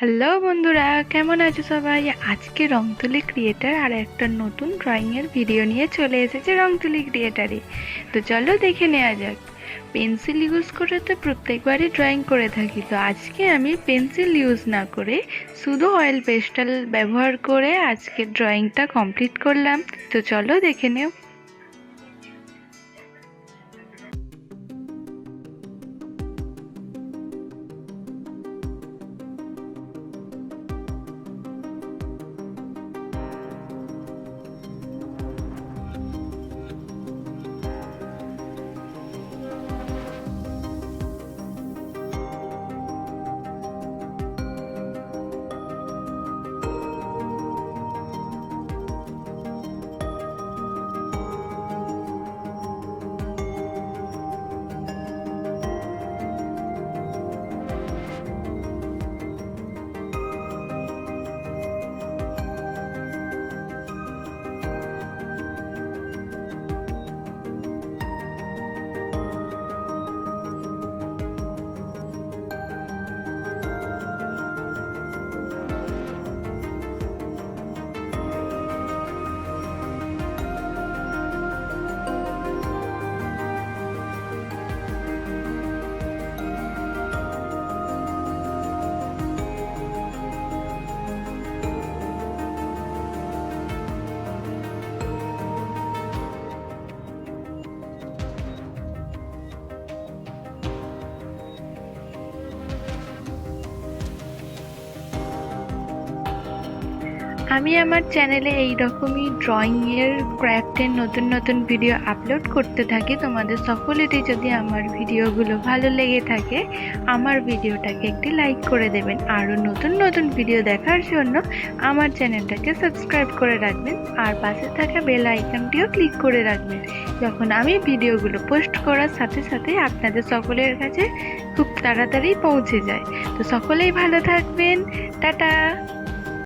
Hello বন্ধুরা, কেমন আছো সবাই? আজকে রং তুলি ক্রিয়েটার আর একটা নতুন ড্রয়িং এর ভিডিও নিয়ে চলে এসেছে রং তুলি ক্রিয়েটারে। তো চলো দেখে নেওয়া যাক। পেন্সিল ইউজ করে তো প্রত্যেকবারই ড্রয়িং করে থাকি, তো আজকে আমি পেন্সিল ইউজ না করে শুধু অয়েল পেস্টেল ব্যবহার করে আজকে ড্রয়িংটা কমপ্লিট করলাম। তো চলো দেখে নেও। আমি আমার চ্যানেলে এই রকমই ড্রয়িংয়ের ক্রাফটের নতুন নতুন ভিডিও আপলোড করতে থাকি। তোমাদের সকলেরই যদি আমার ভিডিওগুলো ভালো লেগে থাকে, আমার ভিডিওটাকে একটি লাইক করে দেবেন। আরও নতুন নতুন ভিডিও দেখার জন্য আমার চ্যানেলটাকে সাবস্ক্রাইব করে রাখবেন, আর পাশে থাকা বেল আইকনটিও ক্লিক করে রাখবেন। যখন আমি ভিডিওগুলো পোস্ট করার সাথে সাথে আপনাদের সকলের কাছে খুব তাড়াতাড়ি পৌঁছে যায়। তো সকলেই ভালো থাকবেন। টাটা।